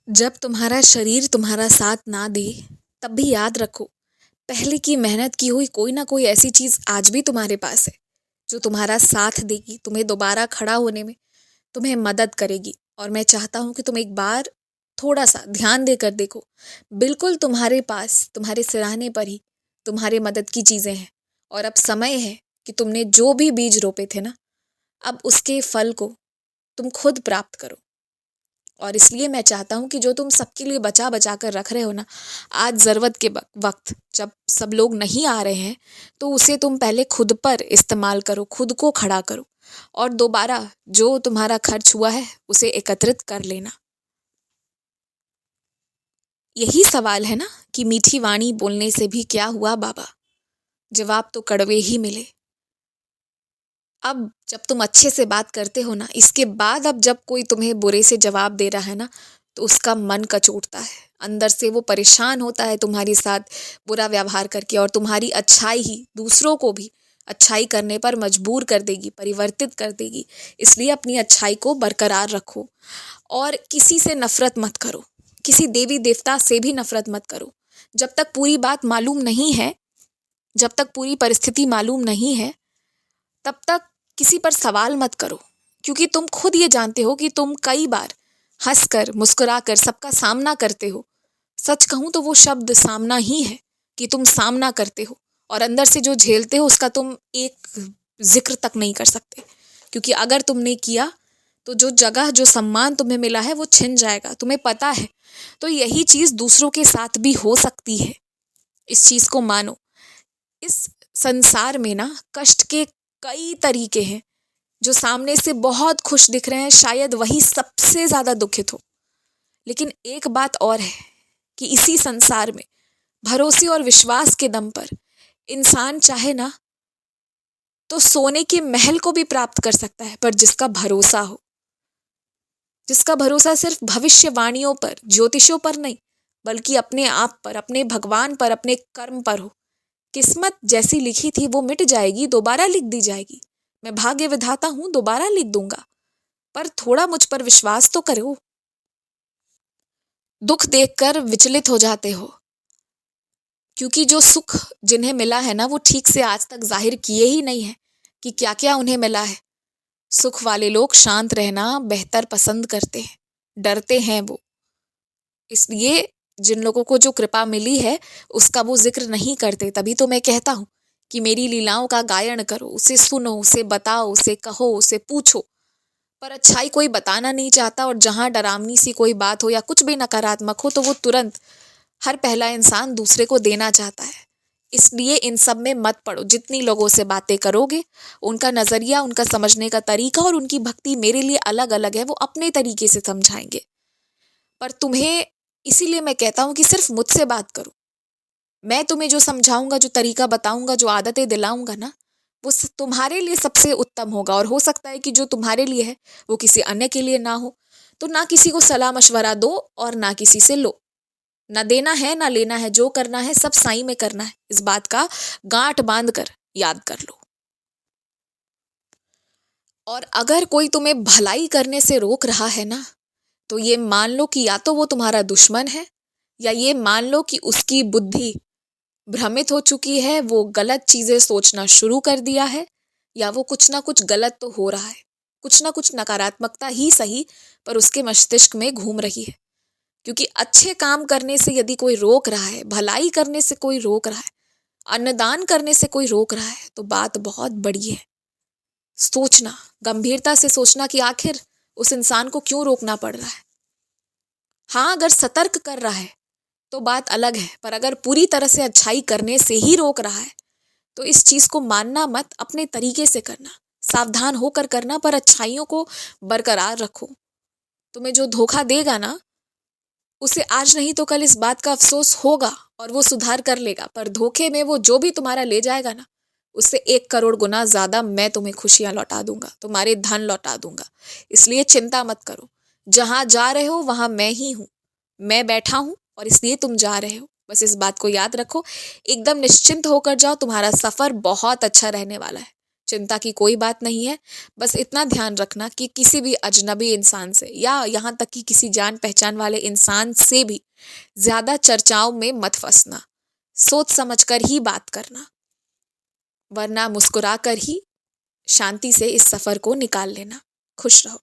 जब तुम्हारा शरीर तुम्हारा साथ ना दे, तब भी याद रखो, पहले की मेहनत की हुई कोई ना कोई ऐसी चीज़ आज भी तुम्हारे पास है, जो तुम्हारा साथ देगी, तुम्हें दोबारा खड़ा होने में तुम्हें मदद करेगी। और मैं चाहता हूँ कि तुम एक बार थोड़ा-सा ध्यान देकर देखो, बिल्कुल तुम्हारे पास, तुम्हारे सिरहाने पर ही तुम्हारे मदद की चीज़ें हैं। और अब समय है कि तुमने जो भी बीज रोपे थे ना, अब उसके फल को तुम खुद प्राप्त करो। और इसलिए मैं चाहता हूँ कि जो तुम सबके लिए बचा-बचा कर रख रहे हो ना, आज ज़रूरत के वक़्त जब सब लोग नहीं आ रहे हैं, तो उसे तुम पहले खुद पर इस्तेमाल करो, खुद को खड़ा करो और दोबारा जो तुम्हारा खर्च हुआ है, उसे एकत्रित कर लेना। यही सवाल है ना कि मीठी वाणी बोलने से भी क्या हुआ बाबा? जवाब तो कड़वे ही मिले। अब जब तुम अच्छे से बात करते हो ना, इसके बाद अब जब कोई तुम्हें बुरे से जवाब दे रहा है ना, तो उसका मन कचोटता है। अंदर से वो परेशान होता है तुम्हारे साथ बुरा व्यवहार करके, और तुम्हारी अच्छाई ही दूसरों को भी अच्छाई करने पर मजबूर कर देगी, परिवर्तित कर देगी। इसलिए अपनी अच्छाई को बरकरार रखो और किसी से नफरत मत करो, किसी देवी देवता से भी नफरत मत करो। जब तक पूरी बात मालूम नहीं है, जब तक पूरी परिस्थिति मालूम नहीं है, तब तक किसी पर सवाल मत करो, क्योंकि तुम खुद ये जानते हो कि तुम कई बार हंसकर मुस्कुराकर सबका सामना करते हो। सच कहूं तो वो शब्द सामना ही है कि तुम सामना करते हो, और अंदर से जो झेलते हो उसका तुम एक जिक्र तक नहीं कर सकते, क्योंकि अगर तुमने किया तो जो जगह जो सम्मान तुम्हें मिला है वो छिन जाएगा, तुम्हें पता है। तो यही चीज दूसरों के साथ भी हो सकती है, इस चीज को मानो। इस संसार में ना कष्ट के कई तरीके हैं। जो सामने से बहुत खुश दिख रहे हैं, शायद वही सबसे ज्यादा दुखित हो। लेकिन एक बात और है कि इसी संसार में भरोसे और विश्वास के दम पर इंसान चाहे ना तो सोने के महल को भी प्राप्त कर सकता है, पर जिसका भरोसा हो, जिसका भरोसा सिर्फ भविष्यवाणियों पर, ज्योतिषों पर नहीं, बल्कि अपने आप पर, अपने भगवान पर, अपने कर्म पर हो। किस्मत जैसी लिखी थी वो मिट जाएगी, दोबारा लिख दी जाएगी। मैं भाग्य विधाता हूं, दोबारा लिख दूंगा, पर थोड़ा मुझ पर विश्वास तो करो। दुख देखकर विचलित हो जाते हो, क्योंकि जो सुख जिन्हें मिला है ना, वो ठीक से आज तक जाहिर किए ही नहीं है कि क्या क्या उन्हें मिला है। सुख वाले लोग शांत रहना बेहतर पसंद करते हैं, डरते हैं वो। इसलिए जिन लोगों को जो कृपा मिली है उसका वो जिक्र नहीं करते। तभी तो मैं कहता हूँ कि मेरी लीलाओं का गायन करो, उसे सुनो, उसे बताओ, उसे कहो, उसे पूछो। पर अच्छाई कोई बताना नहीं चाहता, और जहां डरावनी सी कोई बात हो या कुछ भी नकारात्मक हो, तो वो तुरंत हर पहला इंसान दूसरे को देना चाहता है। इसलिए इन सब में मत पड़ो। जितनी लोगों से बातें करोगे, उनका नजरिया, उनका समझने का तरीका और उनकी भक्ति मेरे लिए अलग अलग है, वो अपने तरीके से समझाएंगे। पर तुम्हें, इसीलिए मैं कहता हूं कि सिर्फ मुझसे बात करो। मैं तुम्हें जो समझाऊंगा, जो तरीका बताऊंगा, जो आदतें दिलाऊंगा ना, वो तुम्हारे लिए सबसे उत्तम होगा। और हो सकता है कि जो तुम्हारे लिए है वो किसी अन्य के लिए ना हो। तो ना किसी को सलाह मशवरा दो और ना किसी से लो। ना देना है ना लेना है, जो करना है सब साई में करना है। इस बात का गांठ बांध कर याद कर लो। और अगर कोई तुम्हें भलाई करने से रोक रहा है ना, तो ये मान लो कि या तो वो तुम्हारा दुश्मन है, या ये मान लो कि उसकी बुद्धि भ्रमित हो चुकी है, वो गलत चीजें सोचना शुरू कर दिया है, या वो कुछ ना कुछ गलत तो हो रहा है, कुछ ना कुछ नकारात्मकता ही सही, पर उसके मस्तिष्क में घूम रही है। क्योंकि अच्छे काम करने से यदि कोई रोक रहा है, भलाई करने से कोई रोक रहा है, अन्नदान करने से कोई रोक रहा है, तो बात बहुत बड़ी है। सोचना, गंभीरता से सोचना कि आखिर उस इंसान को क्यों रोकना पड़ रहा है। हाँ, अगर सतर्क कर रहा है तो बात अलग है, पर अगर पूरी तरह से अच्छाई करने से ही रोक रहा है, तो इस चीज को मानना मत, अपने तरीके से करना, सावधान होकर करना, पर अच्छाइयों को बरकरार रखो। तुम्हें जो धोखा देगा ना, उसे आज नहीं तो कल इस बात का अफसोस होगा और वो सुधार कर लेगा। पर धोखे में वो जो भी तुम्हारा ले जाएगा ना, उससे 1 करोड़ गुना ज्यादा मैं तुम्हें खुशियां लौटा दूंगा, तुम्हारे धन लौटा दूंगा। इसलिए चिंता मत करो। जहां जा रहे हो वहां मैं ही हूं, मैं बैठा हूं, और इसलिए तुम जा रहे हो। बस इस बात को याद रखो, एकदम निश्चिंत होकर जाओ, तुम्हारा सफर बहुत अच्छा रहने वाला है। चिंता की कोई बात नहीं है। बस इतना ध्यान रखना कि किसी भी अजनबी इंसान से या यहाँ तक कि किसी जान पहचान वाले इंसान से भी ज़्यादा चर्चाओं में मत फंसना। सोच समझ कर ही बात करना, वरना मुस्कुरा कर ही शांति से इस सफ़र को निकाल लेना। खुश रहो।